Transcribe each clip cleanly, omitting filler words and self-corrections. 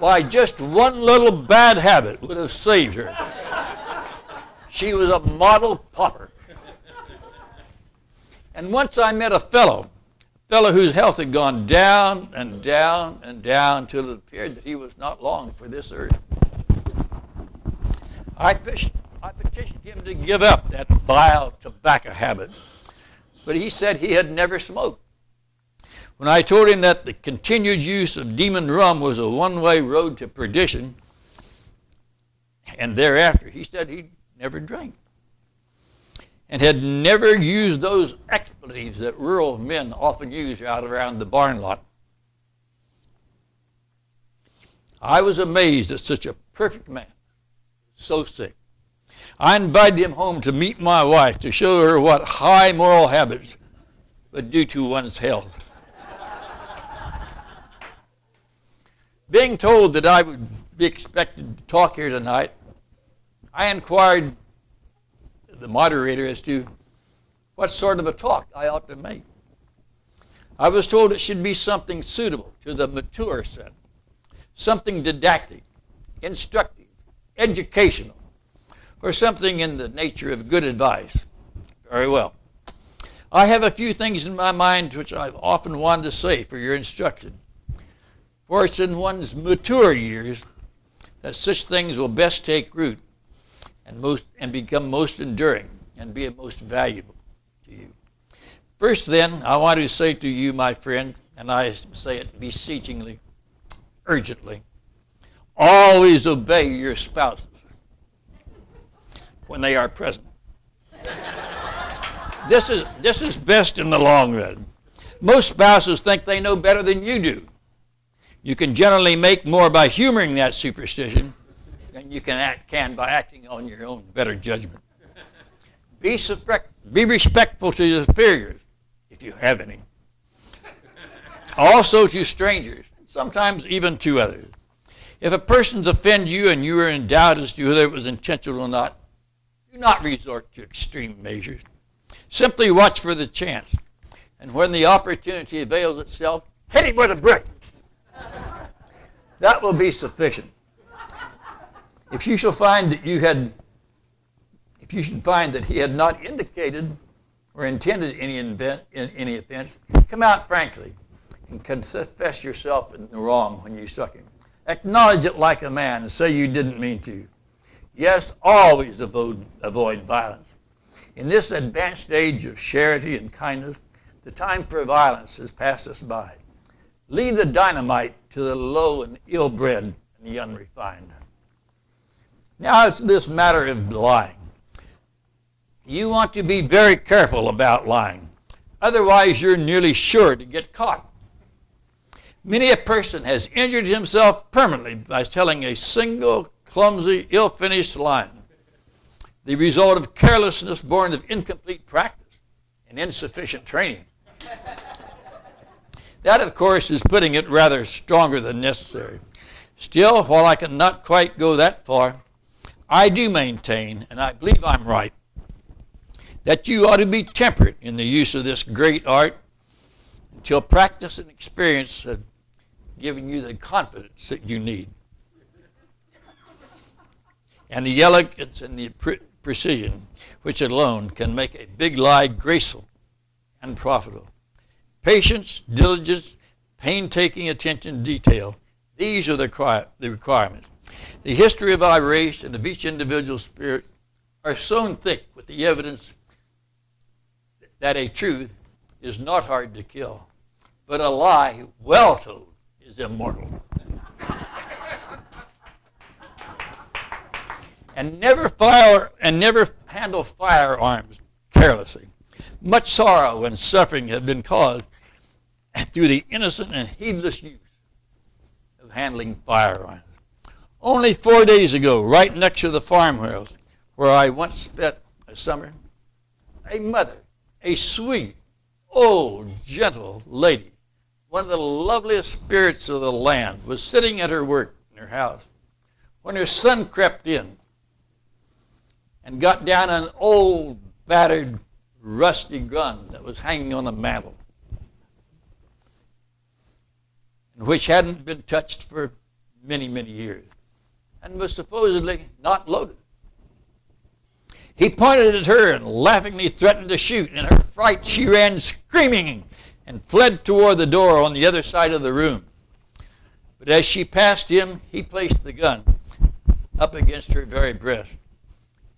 Why, just one little bad habit would have saved her. She was a model pauper. And once I met a fellow whose health had gone down and down and down till it appeared that he was not long for this earth. I petitioned him to give up that vile tobacco habit, but he said he had never smoked. When I told him that the continued use of demon rum was a one-way road to perdition, and thereafter, he said he never drank and had never used those expletives that rural men often use out around the barn lot. I was amazed that such a perfect man, so sick. I invited him home to meet my wife to show her what high moral habits would do to one's health. Being told that I would be expected to talk here tonight, I inquired the moderator as to what sort of a talk I ought to make. I was told it should be something suitable to the mature set, something didactic, instructive, educational, or something in the nature of good advice. Very well. I have a few things in my mind which I've often wanted to say for your instruction. For it's in one's mature years that such things will best take root and become most enduring and be most valuable to you. First then, I want to say to you, my friends, and I say it beseechingly, urgently, always obey your spouses when they are present. This is best in the long run. Most spouses think they know better than you do. You can generally make more by humoring that superstition than you can by acting on your own better judgment. Be respectful to your superiors, if you have any. Also to strangers, sometimes even to others. If a person's offended you and you are in doubt as to whether it was intentional or not, do not resort to extreme measures. Simply watch for the chance. And when the opportunity avails itself, hit him with a brick. That will be sufficient. If you should find that he had not indicated or intended any offense, come out frankly and confess yourself in the wrong when you struck him. Acknowledge it like a man and say you didn't mean to. Yes, always avoid violence. In this advanced age of charity and kindness, the time for violence has passed us by. Leave the dynamite to the low and ill-bred and the unrefined. Now it's this matter of lying. You want to be very careful about lying. Otherwise, you're nearly sure to get caught. Many a person has injured himself permanently by telling a single, clumsy, ill-finished lie, the result of carelessness born of incomplete practice and insufficient training. That, of course, is putting it rather stronger than necessary. Still, while I cannot quite go that far, I do maintain, and I believe I'm right, that you ought to be temperate in the use of this great art until practice and experience have given you the confidence that you need, and the elegance and the precision which alone can make a big lie graceful and profitable. Patience, diligence, painstaking attention to detail, these are the requirements. The history of our race and of each individual spirit are sewn thick with the evidence that a truth is not hard to kill, but a lie well told is immortal. And never handle firearms carelessly. Much sorrow and suffering have been caused through the innocent and heedless use of handling firearms. Only 4 days ago, right next to the farmhouse where I once spent a summer, a mother, a sweet, old, gentle lady, one of the loveliest spirits of the land, was sitting at her work in her house when her son crept in and got down an old, battered, rusty gun that was hanging on the mantel, and which hadn't been touched for many, many years and was supposedly not loaded. He pointed at her and laughingly threatened to shoot. In her fright, she ran screaming and fled toward the door on the other side of the room. But as she passed him, he placed the gun up against her very breast,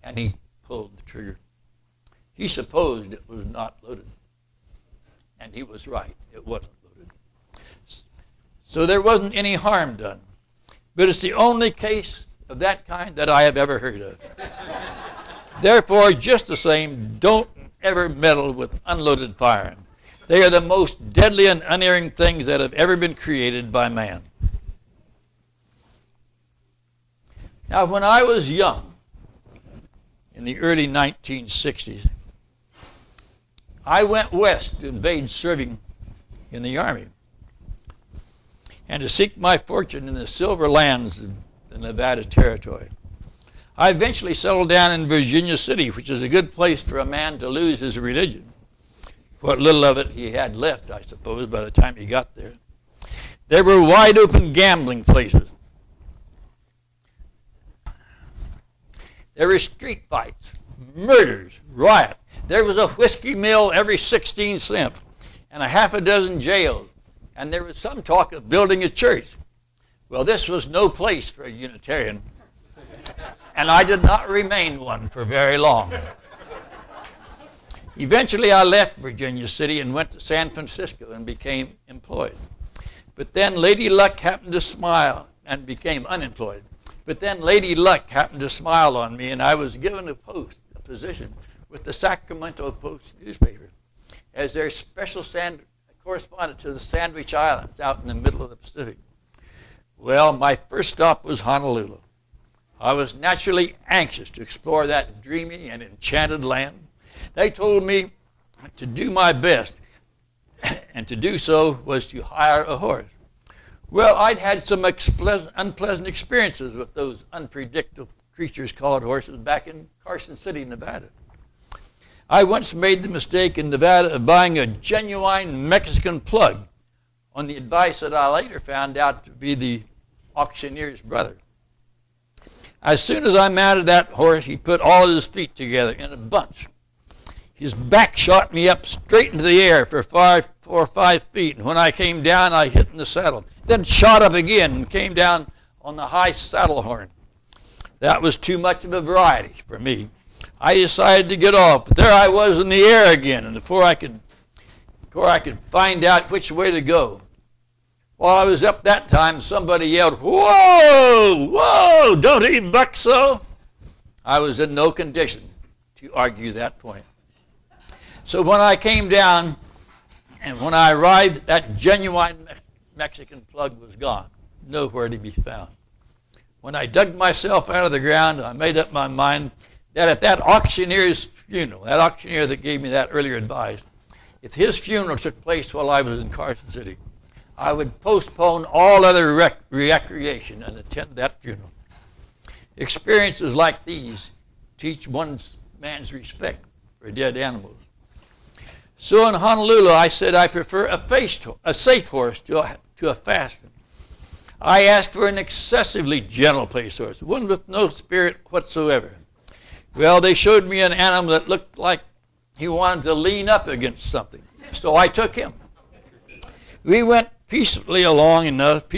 and he pulled the trigger. He supposed it was not loaded, and he was right. It wasn't loaded. So there wasn't any harm done. But it's the only case of that kind that I have ever heard of. Therefore, just the same, don't ever meddle with unloaded firearms. They are the most deadly and unerring things that have ever been created by man. Now, when I was young, in the early 1960s, I went west to invade serving in the Army and to seek my fortune in the silver lands of the Nevada Territory. I eventually settled down in Virginia City, which is a good place for a man to lose his religion. What little of it he had left, I suppose, by the time he got there. There were wide open gambling places. There were street fights, murders, riot. There was a whiskey mill every 16 cents and a half a dozen jails. And there was some talk of building a church. Well, this was no place for a Unitarian. And I did not remain one for very long. Eventually, I left Virginia City and went to San Francisco and became employed. But then Lady Luck happened to smile and became unemployed. But then Lady Luck happened to smile on me, and I was given a position with the Sacramento Post newspaper as their special correspondent to the Sandwich Islands out in the middle of the Pacific. Well, my first stop was Honolulu. I was naturally anxious to explore that dreamy and enchanted land. They told me to do my best, and to do so was to hire a horse. Well, I'd had some unpleasant experiences with those unpredictable creatures called horses back in Carson City, Nevada. I once made the mistake in Nevada of buying a genuine Mexican plug on the advice that I later found out to be the auctioneer's brother. As soon as I mounted that horse, he put all his feet together in a bunch. His back shot me up straight into the air for 4 or 5 feet, and when I came down, I hit in the saddle. Then shot up again and came down on the high saddle horn. That was too much of a variety for me. I decided to get off, but there I was in the air again, and before I could find out which way to go, while I was up that time, somebody yelled, "Whoa, whoa, don't he buck so?" I was in no condition to argue that point. So when I came down and when I arrived, that genuine Mexican plug was gone, nowhere to be found. When I dug myself out of the ground, I made up my mind that at that auctioneer's funeral, that auctioneer that gave me that earlier advice, if his funeral took place while I was in Carson City, I would postpone all other recreation and attend that funeral. Experiences like these teach man's respect for dead animals. So in Honolulu, I said I prefer a safe horse to a fast one. I asked for an excessively gentle pace horse, one with no spirit whatsoever. Well, they showed me an animal that looked like he wanted to lean up against something, so I took him. We went peacefully enough,